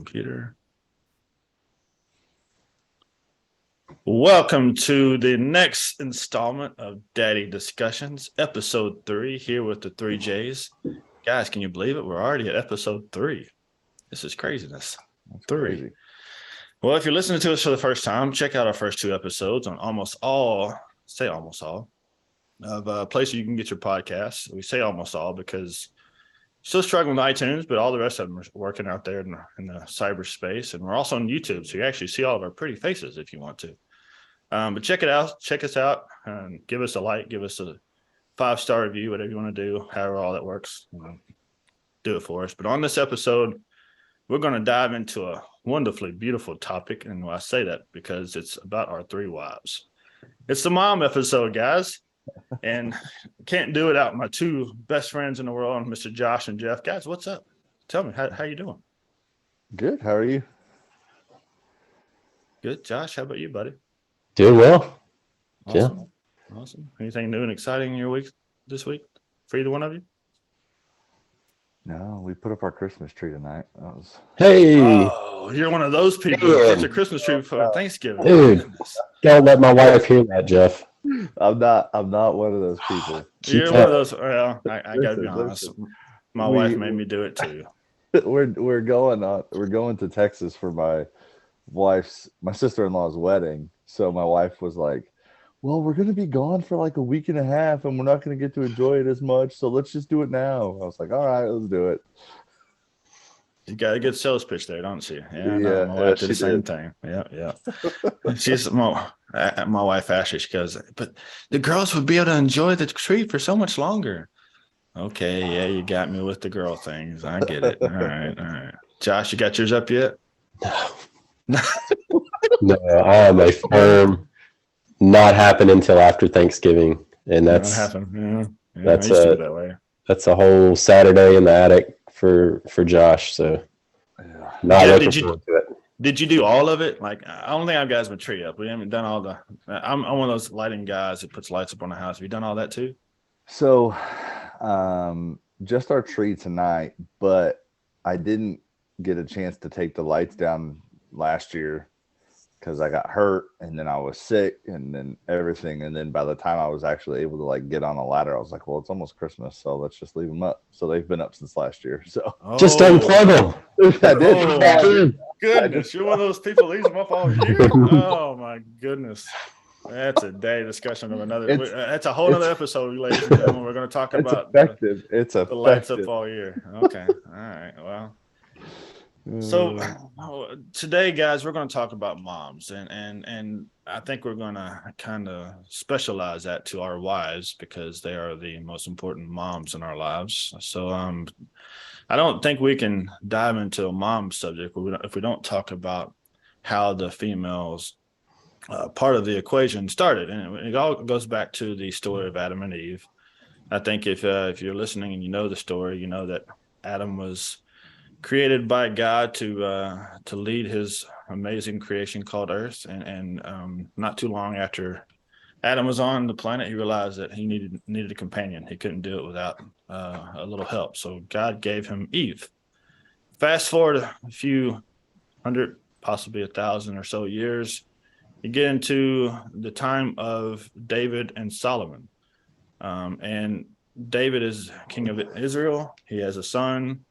computer. Welcome to the next installment of Daddy Discussions, episode 3, here with the 3Js. Guys, can you believe it? We're already at episode 3. This is craziness. That's 3. crazy. Well, if you're listening to us for the first time, check out our first 2 episodes on almost all of places you can get your podcasts. We say almost all because still struggling with iTunes, but all the rest of them are working out there in the cyberspace. And we're also on YouTube, so you actually see all of our pretty faces if you want to. But check it out. Check us out. And give us a like. Give us a 5-star review, whatever you want to do, however all that works. Do it for us. But on this episode, we're going to dive into a wonderfully beautiful topic. And I say that because it's about our 3 wives. It's the mom episode, guys. And can't do it without my 2 best friends in the world, Mr. Josh and Jeff. Guys, what's up? Tell me, how you doing? Good. How are you? Good. Josh, how about you, buddy? Doing well. Awesome. Yeah. Awesome. Anything new and exciting in your week this week for either one of you? No, we put up our Christmas tree tonight. Hey. Oh, you're one of those people who puts a Christmas tree for Thanksgiving. Dude, don't let my wife hear that, Jeff. I'm not one of those people. You're one of those. Well, I gotta be honest. My wife made me do it too. We're going to Texas for my sister-in-law's wedding. So my wife was like, well, we're going to be gone for like a week and a half and we're not going to get to enjoy it as much. So let's just do it now. I was like, all right, let's do it. You got a good sales pitch there, don't you? Yeah, no, my wife did the same thing. Yeah. She's my wife Ashley. She goes, but the girls would be able to enjoy the tree for so much longer. Okay, yeah, you got me with the girl things. I get it. All right. Josh, you got yours up yet? No, I am a firm not happen until after Thanksgiving, and that's that way. That's a whole Saturday in the attic for Josh. So, not looking forward to it. Did you do all of it? Like, I don't think I've guys my tree up. We haven't done all the. I'm one of those lighting guys that puts lights up on the house. Have you done all that too? So, just our tree tonight, but I didn't get a chance to take the lights down last year because I got hurt and then I was sick and then everything. And then by the time I was actually able to like get on a ladder, I was like, well, it's almost Christmas, so let's just leave them up. So they've been up since last year. So just unplug them. I did. Goodness, you're one of those people leaves them up all year. Oh my goodness. That's a day discussion of another. That's a whole other episode, ladies and gentlemen. We're going to talk about the lights up all year. Okay. All right. Well. So today, guys, we're going to talk about moms, and I think we're going to kind of specialize that to our wives because they are the most important moms in our lives. So I don't think we can dive into a mom subject if we don't talk about how the females part of the equation started, and it all goes back to the story of Adam and Eve. I think if you're listening and you know the story, you know that Adam was created by God to lead his amazing creation called Earth, and not too long after Adam was on the planet, he realized that he needed a companion. He couldn't do it without a little help, so God gave him Eve. Fast forward a few hundred, possibly 1,000 or so years, you get into the time of David and Solomon, and David is king of Israel. He has a son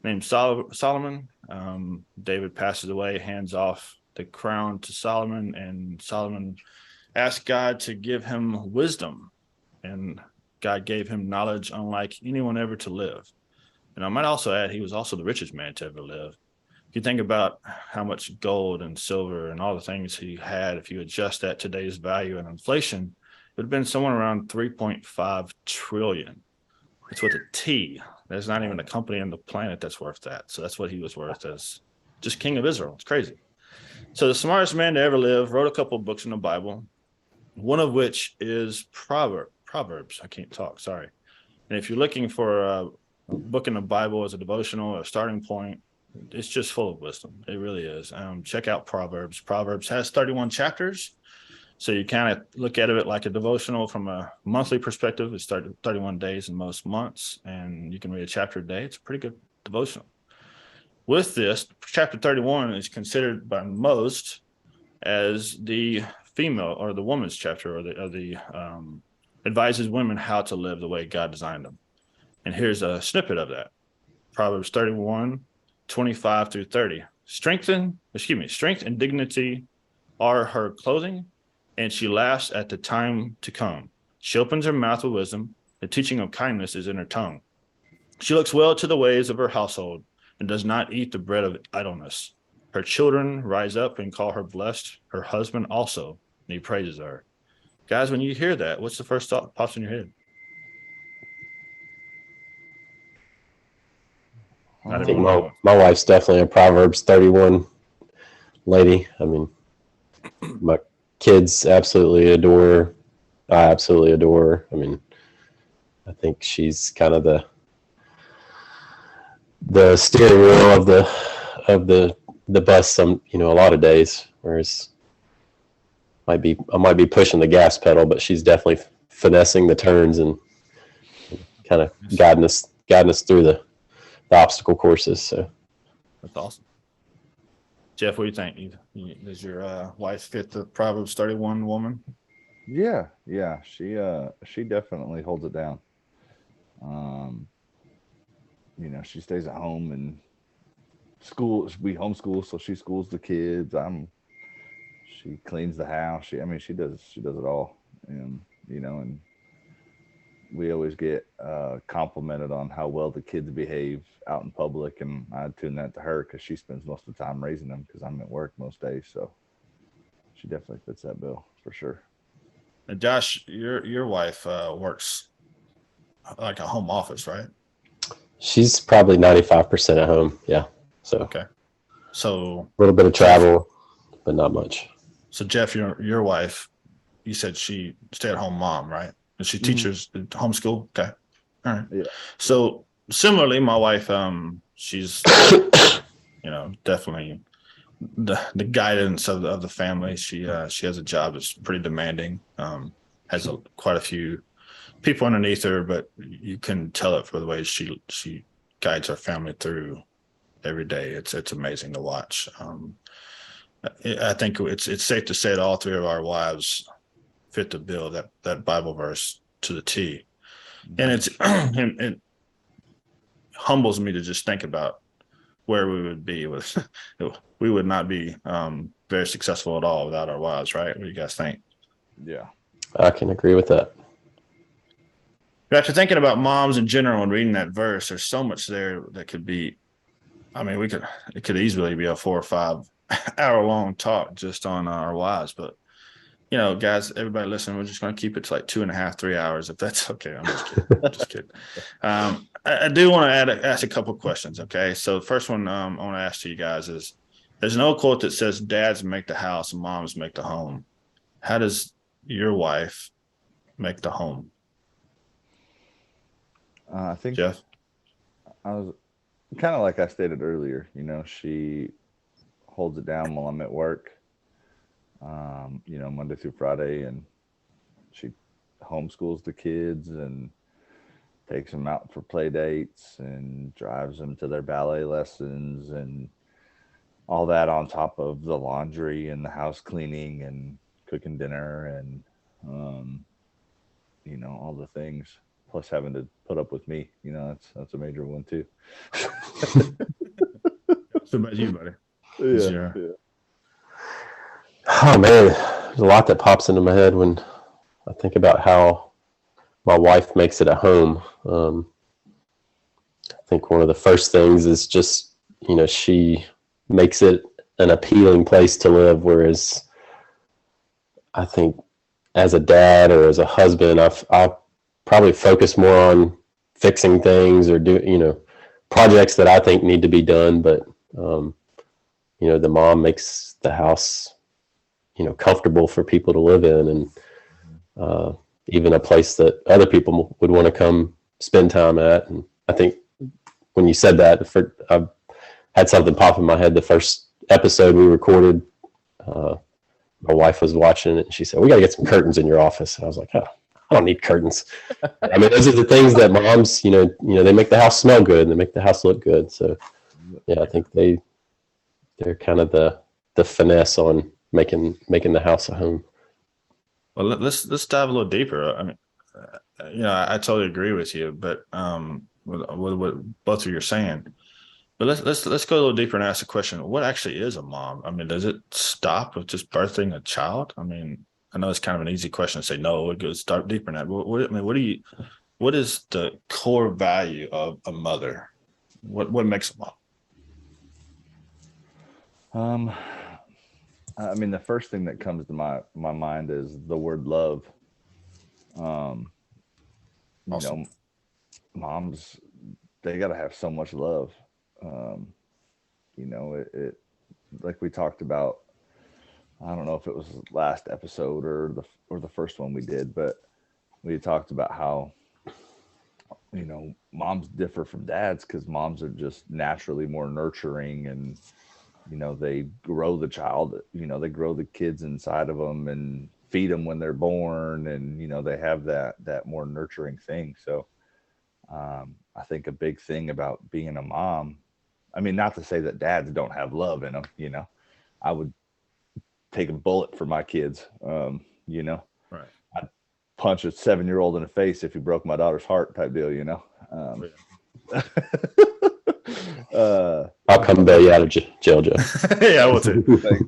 named Solomon. David passes away, hands off the crown to Solomon, and Solomon asked God to give him wisdom, and God gave him knowledge unlike anyone ever to live. And I might also add, he was also the richest man to ever live. If you think about how much gold and silver and all the things he had, if you adjust that today's value and inflation, it would have been somewhere around 3.5 trillion. It's with a T. There's not even a company on the planet that's worth that. So that's what he was worth as just king of Israel. It's crazy. So the smartest man to ever live wrote a couple of books in the Bible, one of which is Proverbs. I can't talk, sorry. And if you're looking for a book in the Bible as a devotional or a starting point, it's just full of wisdom. It really is. Check out Proverbs. Proverbs has 31 chapters. So you kind of look at it like a devotional from a monthly perspective. It started 31 days in most months, and you can read a chapter a day. It's a pretty good devotional. with this, chapter 31 is considered by most as the female or the woman's chapter, or the advises women how to live the way God designed them. And here's a snippet of that. Proverbs 31, 25 through 30. Strength and dignity are her clothing, and she laughs at the time to come. She opens her mouth with wisdom. The teaching of kindness is in her tongue. She looks well to the ways of her household and does not eat the bread of idleness. Her children rise up and call her blessed. Her husband also, and he praises her. Guys, when you hear that, what's the first thought that pops in your head? I think my wife's definitely a Proverbs 31 lady. I mean, my kids absolutely adore her. I absolutely adore her. I mean, I think she's kind of the steering wheel of the bus a lot of days, whereas I might be pushing the gas pedal, but she's definitely finessing the turns and kind of guiding us through the obstacle courses. So that's awesome. Jeff, what do you think? Does your wife fit the Proverbs 31 woman? Yeah. She definitely holds it down. She stays at home and we homeschool, so she schools the kids. She cleans the house. She does it all. And we always get complimented on how well the kids behave out in public, and I tune that to her because she spends most of the time raising them because I'm at work most days. So she definitely fits that bill for sure. And Josh, your wife works like a home office, right? She's probably 95% at home. Yeah. So okay. So a little bit of travel, but not much. So Jeff, your wife, you said she stay-at-home mom, right? And she teaches homeschool. Okay. All right. Yeah. So similarly, my wife, she's definitely the guidance of the family. She has a job that's pretty demanding. Has quite a few people underneath her, but you can tell it for the way she guides her family through every day. It's amazing to watch. I think it's safe to say that all three of our wives fit the bill, that Bible verse to the T. And it humbles me to just think about where we would be we would not be very successful at all without our wives, right? What do you guys think? Yeah. I can agree with that. After thinking about moms in general and reading that verse, there's so much there that could be, it could easily be a 4 or 5 hour long talk just on our wives. But, guys, everybody listening, we're just going to keep it to like 2.5, 3 hours, if that's okay. I'm just kidding. I do want to ask a couple of questions. Okay. So the first one I want to ask to you guys is, there's an old quote that says dads make the house and moms make the home. How does your wife make the home? I think Jeff, I was kind of like I stated earlier, she holds it down while I'm at work, Monday through Friday, and she homeschools the kids and takes them out for play dates and drives them to their ballet lessons and all that on top of the laundry and the house cleaning and cooking dinner and, all the things. Plus having to put up with me, that's a major one too. So about you, buddy? Yeah. Oh man, there's a lot that pops into my head when I think about how my wife makes it at home. I think one of the first things is just, she makes it an appealing place to live, whereas I think as a dad or as a husband, I probably focus more on fixing things or projects that I think need to be done. But, the mom makes the house, comfortable for people to live in, and even a place that other people would want to come spend time at. And I think when you said that, I had something pop in my head. The first episode we recorded, my wife was watching it and she said, "We got to get some curtains in your office." And I was like, "Oh, I don't need curtains." Those are the things that moms, they make the house smell good and they make the house look good. So I think they're kind of the finesse on making the house a home. Well, let's dive a little deeper. I mean, I totally agree with you, but with what both of you are saying. But let's go a little deeper and ask the question: what actually is a mom? I mean, does it stop with just birthing a child? I mean, I know it's kind of an easy question to say no. It goes deeper than that. But what is the core value of a mother? What makes a mom? I mean, the first thing that comes to my mind is the word love. Awesome. You know, moms, they got to have so much love. It like we talked about. I don't know if it was the last episode or the first one we did, but we talked about how moms differ from dads because moms are just naturally more nurturing, and they grow the child, they grow the kids inside of them and feed them when they're born, and they have that more nurturing thing. So I think a big thing about being a mom, I mean, not to say that dads don't have love in them, I would take a bullet for my kids. Right. I'd punch a 7-year-old in the face if he broke my daughter's heart, type deal. I'll come bail you out of jail, Jeff. Yeah, I will too.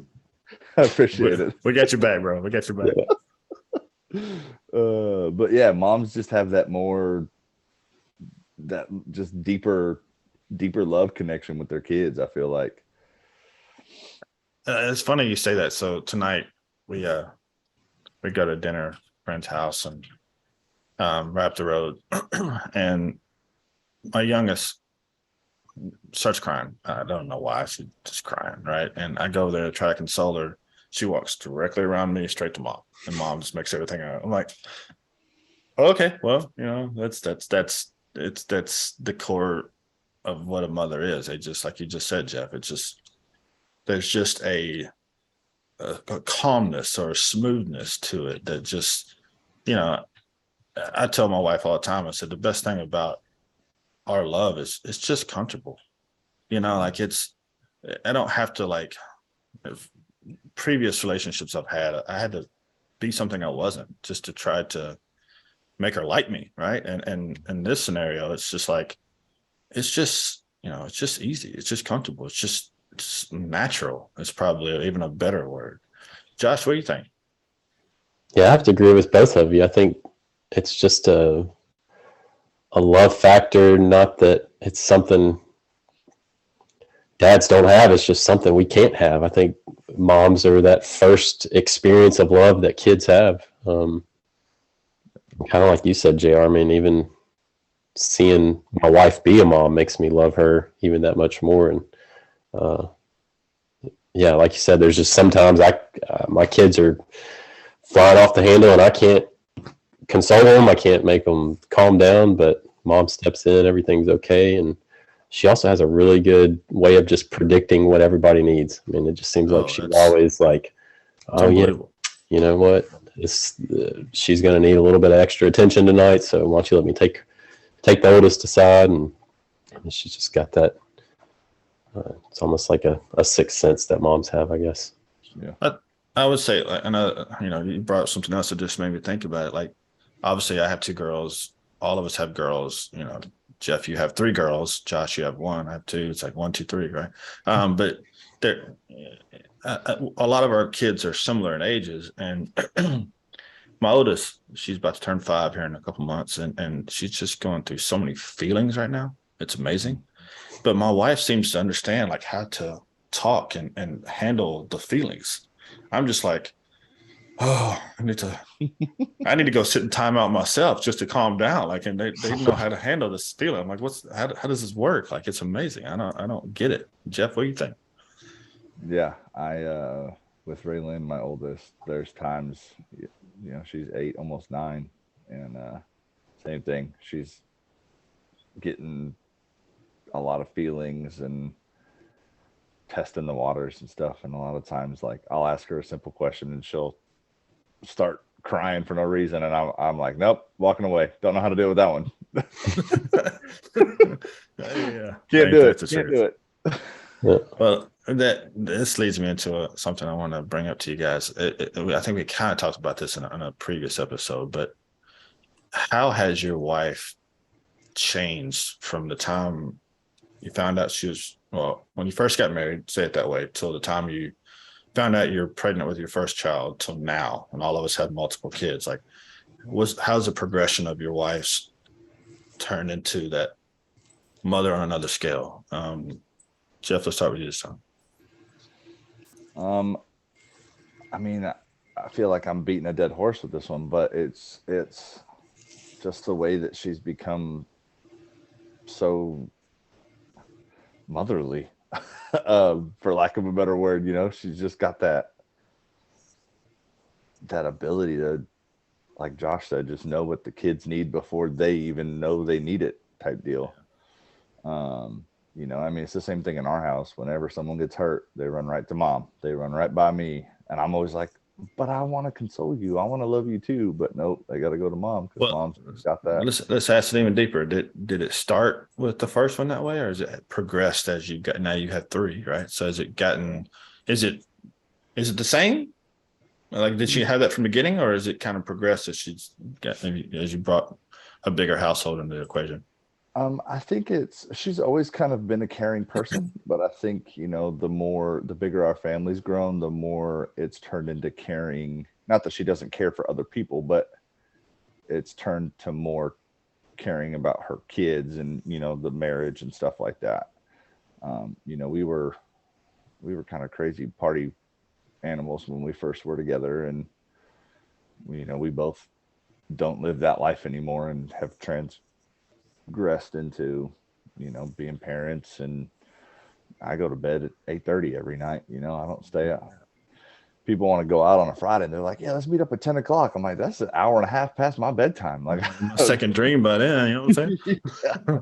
I appreciate it. We got your back, bro. We got your back. Yeah. But yeah, moms just have that just deeper love connection with their kids, I feel like. It's funny you say that. So tonight we go to dinner at a friend's house and right up the road, and my youngest starts crying. I don't know why. She's just crying, right? And I go there to try to console her. She walks directly around me, straight to mom, and mom just makes everything out. I'm like, okay, well, that's the core of what a mother is. They just, like you just said, Jeff. It's just there's just a calmness or a smoothness to it that just, I tell my wife all the time. I said the best thing about our love is it's just comfortable. Like I don't have to, like, previous relationships I've had, I had to be something I wasn't just to try to make her like me, right? And in this scenario, it's just like, it's just easy. It's just comfortable. It's natural. It's probably even a better word. Josh, what do you think? Yeah, I have to agree with both of you. I think it's just a love factor, not that it's something dads don't have. It's just something we can't have. I think moms are that first experience of love that kids have. Kind of like you said, JR. I mean, even seeing my wife be a mom makes me love her even that much more. And yeah, like you said, there's just sometimes my kids are flying off the handle and I can't console them. I can't make them calm down, but mom steps in, everything's okay. And she also has a really good way of just predicting what everybody needs. I mean, it just seems like she's always like, oh yeah, you know what? She's going to need a little bit of extra attention tonight. So why don't you let me take the oldest aside? And she's just got that. It's almost like a sixth sense that moms have, I guess. Yeah. I would say, you brought up something else that just made me think about it. Like, obviously I have 2 girls. All of us have girls, Jeff, you have 3 girls. Josh, you have 1. I have 2. It's like 1, 2, 3, right? But a lot of our kids are similar in ages, and my oldest, she's about to turn 5 here in a couple months, and she's just going through so many feelings right now. It's amazing. But my wife seems to understand, like, how to talk and handle the feelings. I'm just like, oh, I need to go sit in timeout myself just to calm down. Like, and they know how to handle this feeling. I'm like, how does this work? Like, it's amazing. I don't get it. Jeff, what do you think? Yeah, with Raylan, my oldest, there's times, she's 8, almost 9, and same thing. She's getting a lot of feelings and testing the waters and stuff. And a lot of times, like, I'll ask her a simple question and she'll start crying for no reason, and I'm like, nope, walking away. Don't know how to deal with that one. Yeah, Can't do it. Yeah. Well, this leads me into something I want to bring up to you guys. I think we kind of talked about this in a previous episode, but how has your wife changed from the time you found out she was, well, when you first got married, say it that way, till the time you found out you're pregnant with your first child till now, and all of us had multiple kids? Like, how's the progression of your wife's turned into that mother on another scale? Jeff, let's start with you this time. I mean, I feel like I'm beating a dead horse with this one, but it's just the way that she's become so motherly, for lack of a better word. She's just got that ability to, like Josh said, just know what the kids need before they even know they need it, type deal. I mean, it's the same thing in our house. Whenever someone gets hurt, they run right to mom. They run right by me. And I'm always like, but I want to console you. I want to love you too. But nope, they got to go to mom because mom's got that. Let's ask it even deeper. Did it start with the first one that way, or has it progressed as you got? Now you have three, right? So has it gotten? Is it the same? Like, did she have that from the beginning, or is it kind of progressed as she's got, maybe as you brought a bigger household into the equation? I think she's always kind of been a caring person, but I think, the bigger our family's grown, the more it's turned into caring. Not that she doesn't care for other people, but it's turned to more caring about her kids and, the marriage and stuff like that. We were kind of crazy party animals when we first were together, and we both don't live that life anymore and have transgressed into being parents. And I go to bed at 8:30 every night. I don't stay up. People want to go out on a Friday and they're like, yeah, let's meet up at 10 o'clock. I'm like, that's an hour and a half past my bedtime. Like, my second dream by then, you know what I'm saying? Yeah.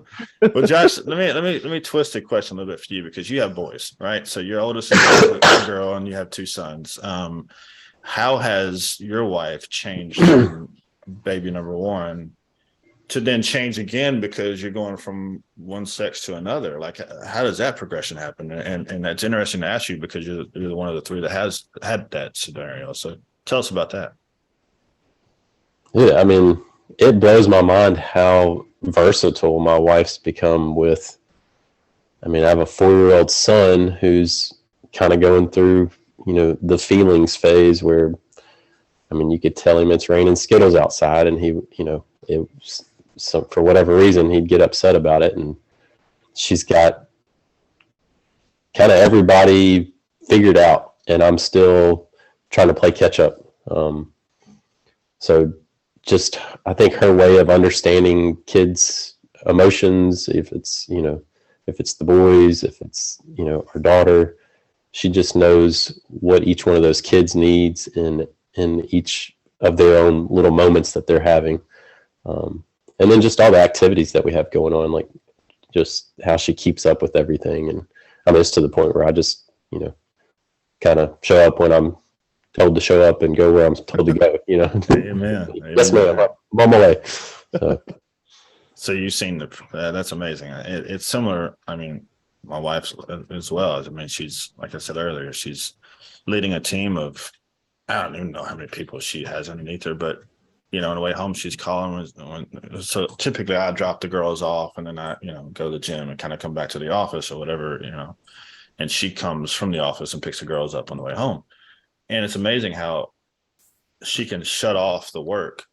Well, Josh, let me twist the question a little bit for you, because you have boys, right? So your oldest is a girl and you have two sons. How has your wife changed from baby number one to then change again because you're going from one sex to another? Like, how does that progression happen? And that's interesting to ask you, because you're one of the three that has had that scenario. So tell us about that. Yeah, I mean, it blows my mind how versatile my wife's become with, I mean, I have a 4-year-old son who's kind of going through, the feelings phase where, I mean, you could tell him it's raining Skittles outside and he, so for whatever reason, he'd get upset about it. And she's got kind of everybody figured out, and I'm still trying to play catch up. So just, I think her way of understanding kids' emotions, if it's the boys, if it's, our daughter, she just knows what each one of those kids needs in each of their own little moments that they're having. And then just all the activities that we have going on, like just how she keeps up with everything. And I mean, it's to the point where I just, kind of show up when I'm told to show up and go where I'm told to go, Amen. Yes, ma'am. I'm on my way. So you've seen that's amazing. It's similar. I mean, my wife as well. I mean, she's, like I said earlier, she's leading a team of, I don't even know how many people she has underneath her, but on the way home, she's calling. So typically I drop the girls off and then I, go to the gym and kind of come back to the office or whatever, and she comes from the office and picks the girls up on the way home. And it's amazing how she can shut off the work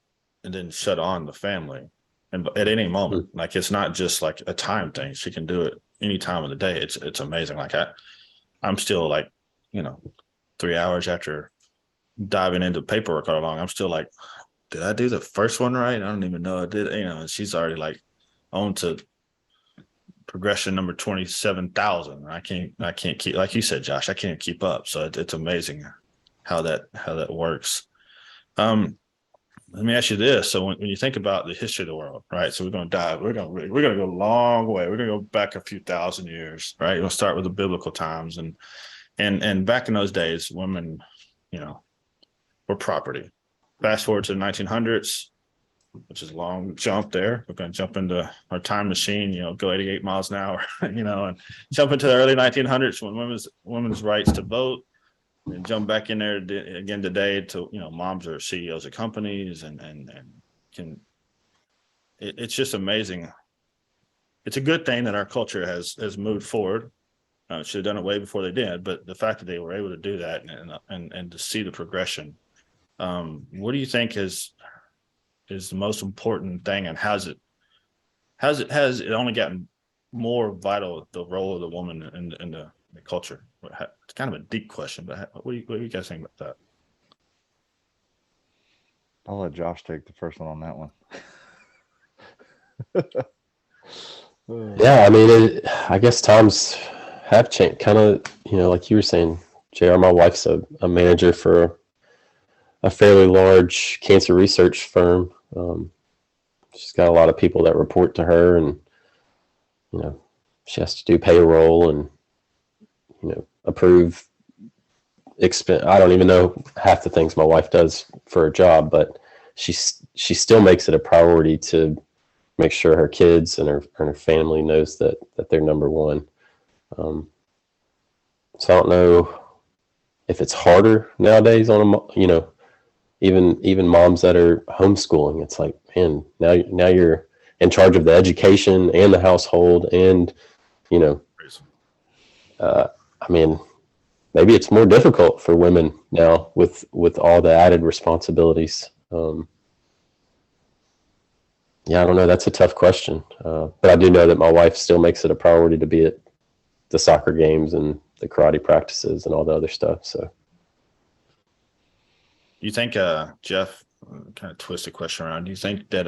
and then shut on the family. And at any moment, like, it's not just like a time thing. She can do it any time of the day. It's amazing. Like I'm still like, 3 hours after diving into paperwork all along, I'm still like, did I do the first one right? I don't even know I did. And she's already like on to progression number 27,000. I can't keep, like you said, Josh, I can't keep up. So it's amazing how that works. Let me ask you this. So when you think about the history of the world, right? So we're going to dive, we're going to go a long way. We're going to go back a few thousand years, right? We'll start with the biblical times, and back in those days, women, were property. Fast forward to the 1900s, which is a long jump there. We're going to jump into our time machine, go 88 miles an hour, and jump into the early 1900s when women's rights to vote, and jump back in there again today to, moms are CEOs of companies and it's just amazing. It's a good thing that our culture has moved forward. Should have done it way before they did, but the fact that they were able to do that and to see the progression, what do you think is the most important thing, and has it only gotten more vital, the role of the woman in the culture? It's kind of a deep question, but what do you guys think about that? I'll let Josh take the first one on that one. Yeah, I mean, I guess times have changed. Kind of, like you were saying, JR. My wife's a manager for a fairly large cancer research firm. She's got a lot of people that report to her, and she has to do payroll and approve expense. I don't even know half the things my wife does for her job, but she still makes it a priority to make sure her kids and her family knows that they're number one. So I don't know if it's harder nowadays on even moms that are homeschooling. It's like, man, now you're in charge of the education and the household, and I mean, maybe it's more difficult for women now with all the added responsibilities. Yeah, I don't know. That's a tough question. But I do know that my wife still makes it a priority to be at the soccer games and the karate practices and all the other stuff. So, you think, Jeff, kind of twist the question around, do you think that,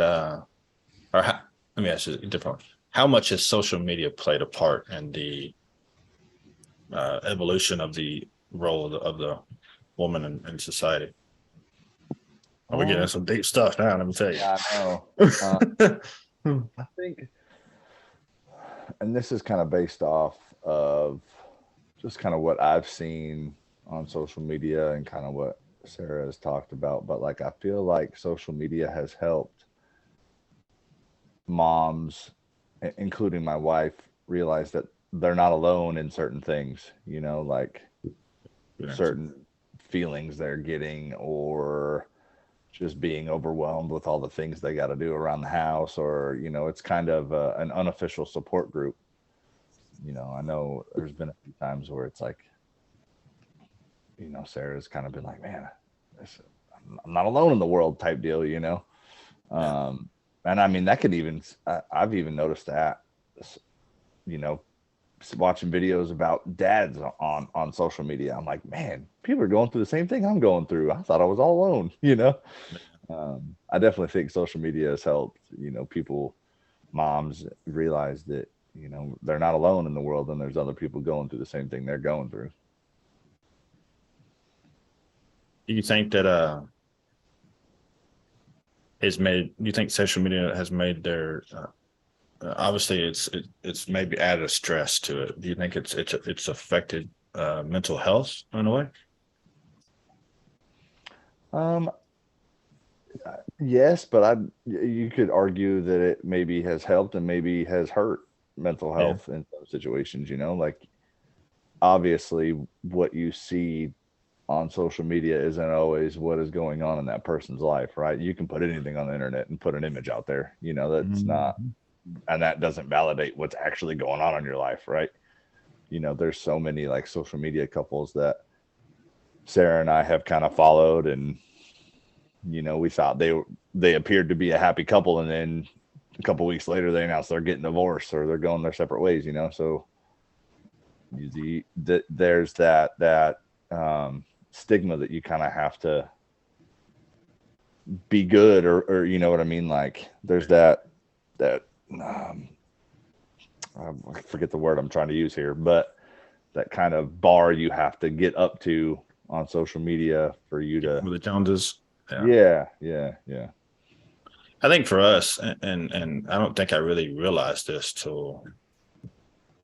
let me ask you a different one. How much has social media played a part in the evolution of the role of the woman in society? We're getting some deep stuff now, let me tell you. Yeah, I know. I think, and this is kind of based off of just kind of what I've seen on social media and kind of what Sarah has talked about, but like I feel like social media has helped moms, including my wife, realize that they're not alone in certain things, like certain feelings they're getting, or just being overwhelmed with all the things they got to do around the house, or it's kind of an unofficial support group. I know there's been a few times where it's like, Sarah's kind of been like, man, I'm not alone in the world type deal, and I mean, that could even, I've even noticed that, watching videos about dads on social media. I'm like, man, people are going through the same thing I'm going through. I thought I was all alone, I definitely think social media has helped, moms realize that, they're not alone in the world, and there's other people going through the same thing they're going through. Do you think that do you think social media has made their obviously it's maybe added a stress to it? Do you think it's affected mental health in a way? Yes, but you could argue that it maybe has helped and maybe has hurt mental health in some situations, like obviously what you see on social media isn't always what is going on in that person's life, right? You can put anything on the internet and put an image out there, that's not, and that doesn't validate what's actually going on in your life, right? There's so many like social media couples that Sarah and I have kind of followed, and we thought they appeared to be a happy couple, and then a couple of weeks later they announced they're getting divorced or they're going their separate ways, so there's that stigma that you kind of have to be good, or you know what I mean, like there's that I forget the word I'm trying to use here, but that kind of bar you have to get up to on social media for you to with the challenges. Yeah. I think for us, and I don't think I really realized this till,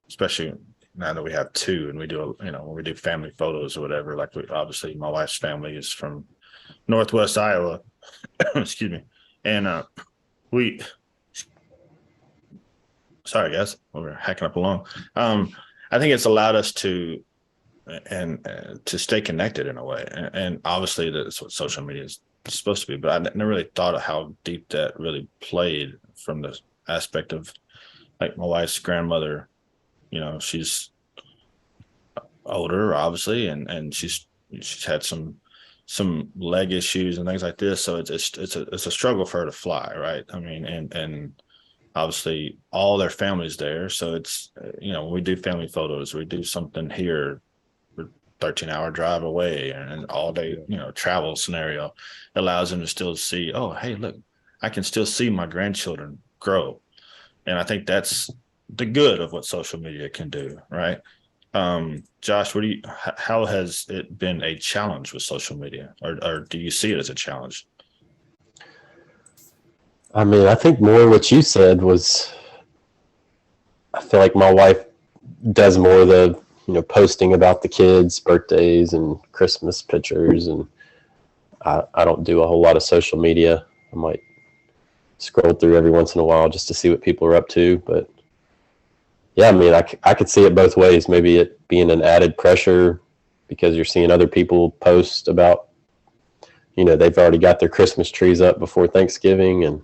especially now that we have two and we do, when we do family photos or whatever, like obviously my wife's family is from Northwest Iowa, excuse me. And sorry guys, we're hacking up along. I think it's allowed us to to stay connected in a way, and obviously that's what social media is supposed to be. But I never really thought of how deep that really played from the aspect of like my wife's grandmother. She's older, obviously, and she's had some leg issues and things like this. So it's a struggle for her to fly, right? I mean, and obviously all their family's there. So it's when we do family photos, we do something here, 13-hour drive away and all day, travel scenario allows them to still see, oh, hey, look, I can still see my grandchildren grow. And I think that's the good of what social media can do, right? Josh, how has it been a challenge with social media, or do you see it as a challenge? I mean, I think more what you said was, I feel like my wife does more of the, posting about the kids' birthdays and Christmas pictures, and I don't do a whole lot of social media. I might scroll through every once in a while just to see what people are up to, but yeah, I mean, I could see it both ways. Maybe it being an added pressure because you're seeing other people post about, they've already got their Christmas trees up before Thanksgiving, and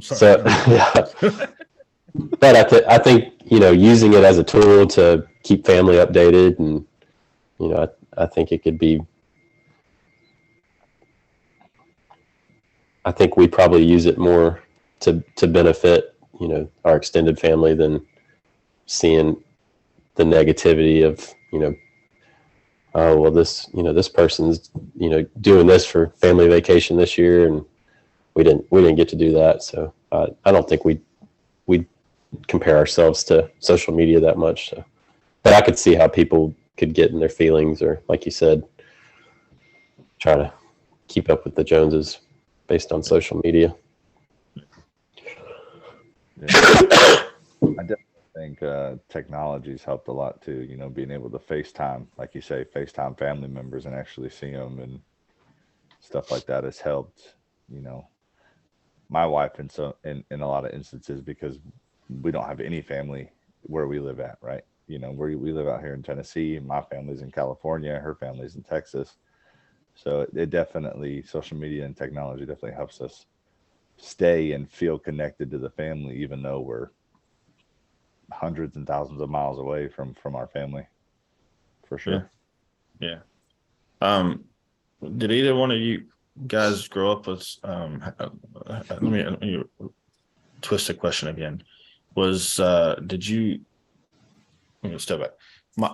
so yeah. But I think using it as a tool to keep family updated, and I think it could be. I think we probably use it more to benefit our extended family than seeing the negativity of oh well, this person's doing this for family vacation this year, and we didn't get to do that. So I don't think we compare ourselves to social media that much. So. But I could see how people could get in their feelings, or like you said, try to keep up with the Joneses based on social media. Yeah. I definitely think technology's helped a lot too. Being able to FaceTime, like you say, FaceTime family members and actually see them and stuff like that has helped. My wife in a lot of instances, because we don't have any family where we live at, right? Where we live out here in Tennessee. My family's in California. Her family's in Texas. So it definitely, social media and technology definitely helps us stay and feel connected to the family, even though we're hundreds and thousands of miles away from our family, for sure. Yeah. Did either one of you guys grow up with? Let me twist the question again. Did you? Let me step back.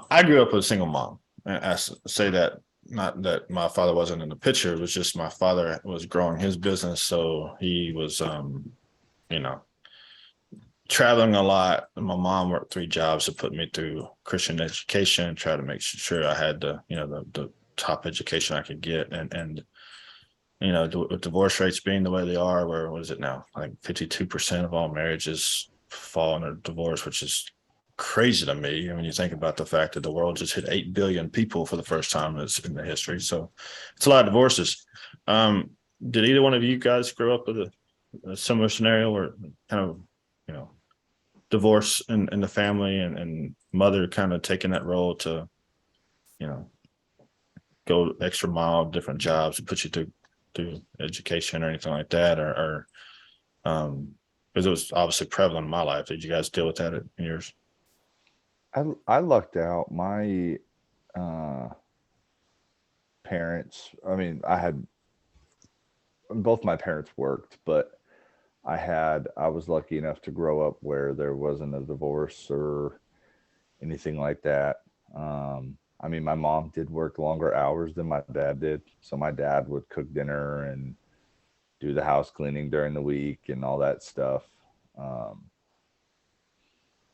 I grew up with a single mom. And I say that not that my father wasn't in the picture. It was just my father was growing his business, so he was, traveling a lot. My mom worked 3 jobs to put me through Christian education, try to make sure I had the top education I could get, and with divorce rates being the way they are, where what is it now? Like 52% of all marriages fall under divorce, which is crazy to me. I mean, you think about the fact that the world just hit 8 billion people for the first time in the history. So it's a lot of divorces. Did either one of you guys grow up with a similar scenario where kind of, divorce in the family and mother kind of taking that role to, go extra mile, different jobs to put you through education or anything like that, or because it was obviously prevalent in my life. Did you guys deal with that in yours? I lucked out. My parents, I mean, both my parents worked, but I was lucky enough to grow up where there wasn't a divorce or anything like that. I mean, my mom did work longer hours than my dad did. So my dad would cook dinner and do the house cleaning during the week and all that stuff.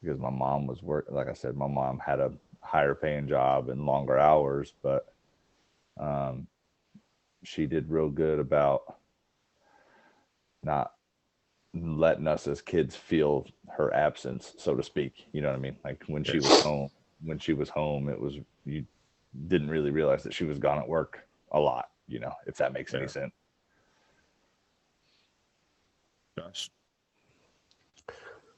Because my mom like I said, my mom had a higher paying job and longer hours, but she did real good about not letting us as kids feel her absence, so to speak. You know what I mean? Like when she was home, it was, you didn't really realize that she was gone at work a lot, if that makes any sense. Gosh.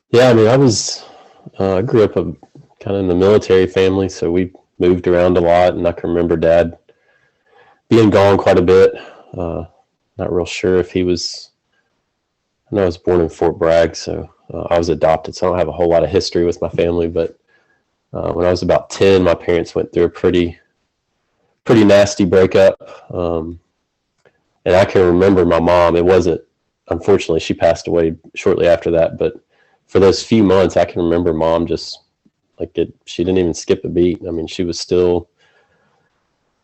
Yeah, I mean, I grew up kind of in the military family, so we moved around a lot, and I can remember Dad being gone quite a bit. Not real sure if he was. I know I was born in Fort Bragg, so I was adopted, so I don't have a whole lot of history with my family. But when I was about 10, my parents went through a pretty nasty breakup, and I can remember my mom. It wasn't, unfortunately, she passed away shortly after that, but for those few months, I can remember Mom just she didn't even skip a beat. I mean, she was still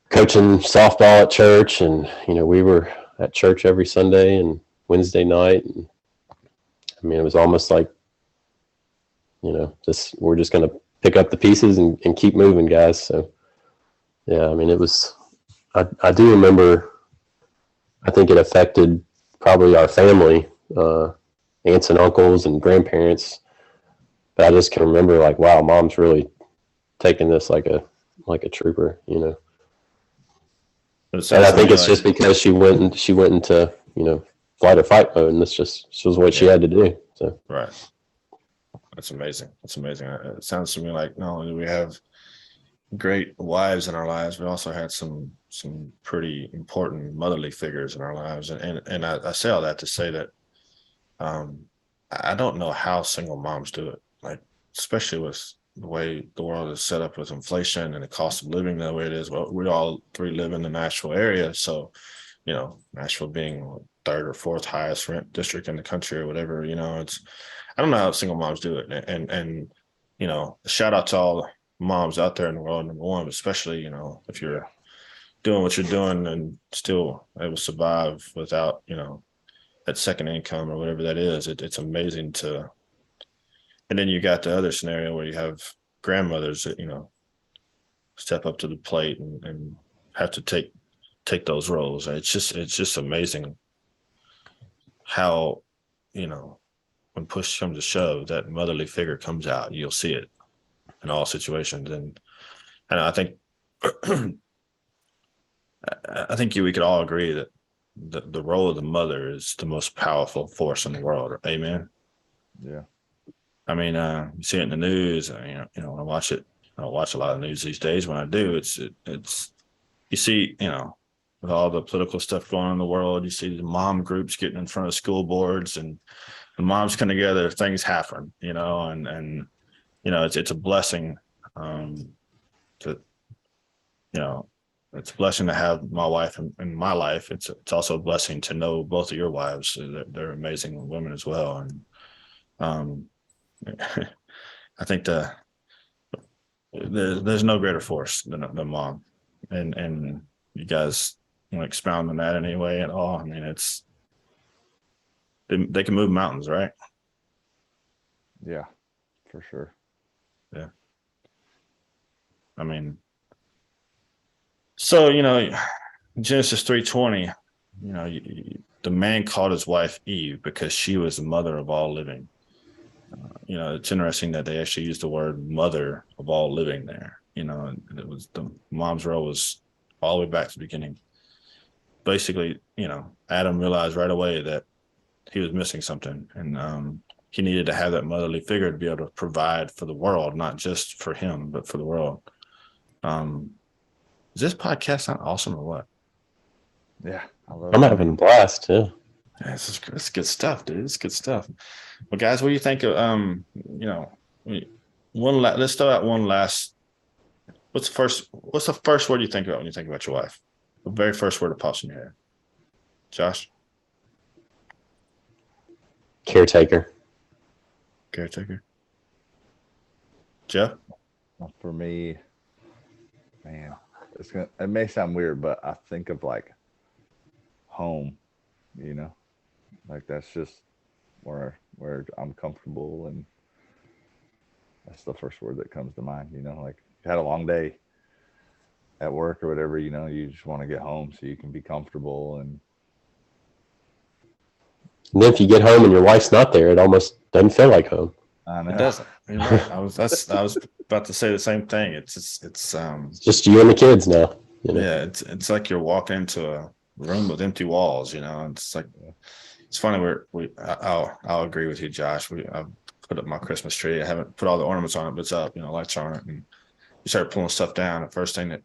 coaching softball at church, and we were at church every Sunday and Wednesday night. And I mean, it was almost like, we're just going to pick up the pieces and keep moving, guys. So yeah, I mean, it was. I do remember. I think it affected probably our family, aunts and uncles and grandparents. But I just can remember, like, wow, Mom's really taking this like a trooper, And I think it's just because she went into flight or fight mode, and this was what she had to do. So right, that's amazing. It sounds to me like not only do we have great wives in our lives, we also had some pretty important motherly figures in our lives, and I say all that to say that I don't know how single moms do it, like especially with the way the world is set up with inflation and the cost of living the way it is. Well, we all three live in the Nashville area, so Nashville being third or fourth highest rent district in the country or whatever, it's I don't know how single moms do it, and shout out to all moms out there in the world, number one, especially if you're doing what you're doing and still able to survive without that second income or whatever that is. It's amazing to. And then you got the other scenario where you have grandmothers that step up to the plate and have to take those roles. It's just amazing how when push comes to shove, that motherly figure comes out. You'll see it in all situations, and I think we could all agree that the role of the mother is the most powerful force in the world. Amen. Yeah. I mean, you see it in the news. When I watch it, I don't watch a lot of news these days. When I do, it's you see, with all the political stuff going on in the world, you see the mom groups getting in front of school boards, and the moms come together, things happen, and it's a blessing to it's a blessing to have my wife in my life. It's also a blessing to know both of your wives. They're amazing women as well, and I think there's no greater force than mom, and you guys want to expound on that in any way at all? I mean, they can move mountains, right? Yeah, for sure. Yeah. I mean, so Genesis 3:20, the man called his wife Eve because she was the mother of all living. It's interesting that they actually used the word mother of all living there. And it was the mom's role was all the way back to the beginning. Basically, Adam realized right away that he was missing something, and he needed to have that motherly figure to be able to provide for the world, not just for him, but for the world. Is this podcast not awesome or what? Yeah, I'm having a blast. Yeah. It's good stuff, dude. It's good stuff. Well, guys, what do you think of let's throw out one last. What's the first word you think about when you think about your wife? The very first word that pops in your head. Josh? Caretaker. Jeff? For me, man, it may sound weird, but I think of like home, like that's just where I'm comfortable, and that's the first word that comes to mind. Like you had a long day at work or whatever, you just want to get home so you can be comfortable. And then if you get home and your wife's not there, it almost doesn't feel like home. I know. It doesn't. You're right. I was about to say the same thing. It's just you and the kids now. Yeah, it's like you're walking into a room with empty walls. It's like It's funny. I'll agree with you, Josh. I've put up my Christmas tree. I haven't put all the ornaments on it, but it's up. Lights on it, and you start pulling stuff down. The first thing that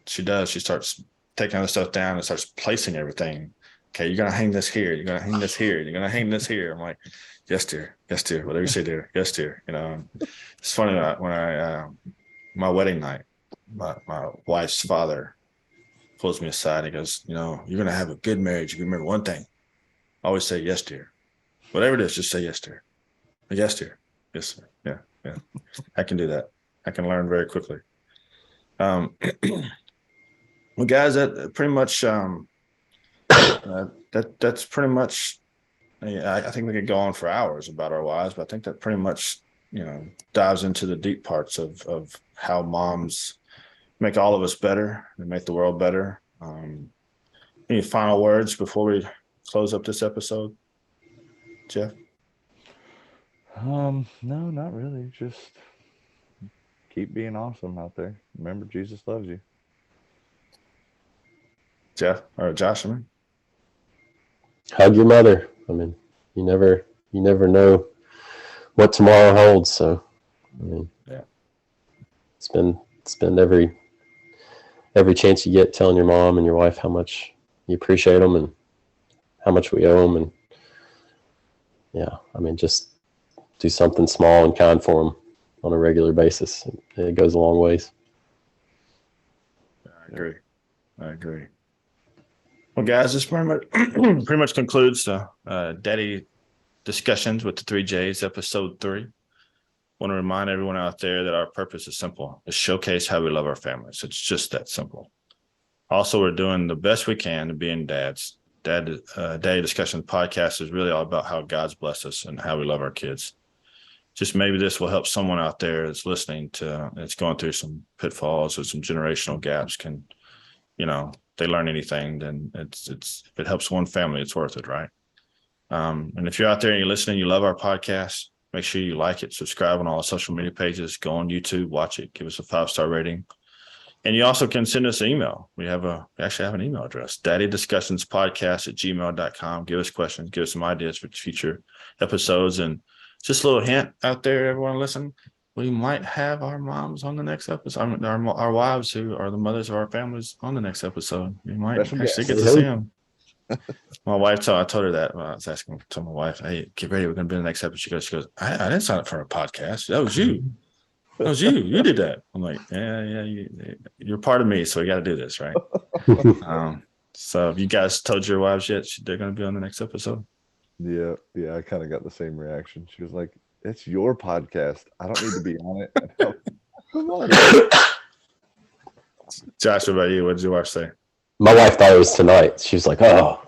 she does, she starts taking other stuff down and starts placing everything. Okay, you're gonna hang this here. You're gonna hang this here. You're gonna hang this here. I'm like, yes, dear. Yes, dear. Whatever you say, dear. Yes, dear. It's funny when I my wedding night, my wife's father pulls me aside. He goes, you're gonna have a good marriage. You remember one thing. Always say yes, dear. Whatever it is, just say yes, dear. Yes, dear. Yes, sir. Yeah. I can do that. I can learn very quickly. Well, guys, that pretty much that's pretty much. I think we could go on for hours about our wives, but I think that pretty much dives into the deep parts of how moms make all of us better and make the world better. Any final words before we close up this episode, Jeff? No, not really. Just keep being awesome out there. Remember, Jesus loves you. Jeff or Josh, I mean. Hug your mother. I mean, you never know what tomorrow holds. So, I mean, yeah. Spend every chance you get telling your mom and your wife how much you appreciate them and how much we owe them. And yeah, I mean, just do something small and kind for them on a regular basis. It goes a long ways. I agree. Well, guys, this pretty much concludes Daddy Discussions with the 3 J's, episode 3. I want to remind everyone out there that our purpose is simple: to showcase how we love our families. It's just that simple. Also, we're doing the best we can to being dads. Daddy Discussions podcast is really all about how God's blessed us and how we love our kids. Just maybe this will help someone out there that's listening that's going through some pitfalls or some generational gaps. Can, they learn anything, then it's if it helps one family, it's worth it, right? And if you're out there and you're listening, you love our podcast, make sure you like it, subscribe on all the social media pages, go on YouTube, watch it, give us a 5-star rating. And you also can send us an email. We actually have an email address, daddydiscussionspodcast@gmail.com. Give us questions, give us some ideas for future episodes. And just a little hint out there, everyone listen, we might have our moms on the next episode, our wives who are the mothers of our families on the next episode. You might actually get to see them. My wife I told her that when I was asking to my wife, hey, get ready, we're going to be in the next episode. She goes, I didn't sign up for a podcast. That was you. That was you. You did that. I'm like, yeah, you're part of me, so we got to do this, right? So have you guys told your wives yet they're going to be on the next episode? Yeah, I kind of got the same reaction. She was like, it's your podcast. I don't need to be on it. Come on. Josh, what about you? What did your wife say? My wife thought it was tonight. She was like, oh.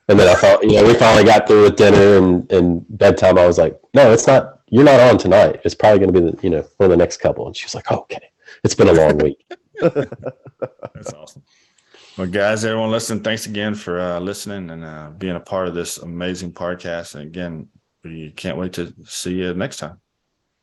And then I thought, we finally got through with dinner and bedtime. I was like, no, it's not. You're not on tonight. It's probably going to be one of the next couple. And she was like, oh, okay. It's been a long week. That's awesome. Well, guys, everyone listening, thanks again for listening and being a part of this amazing podcast. And again, we can't wait to see you next time.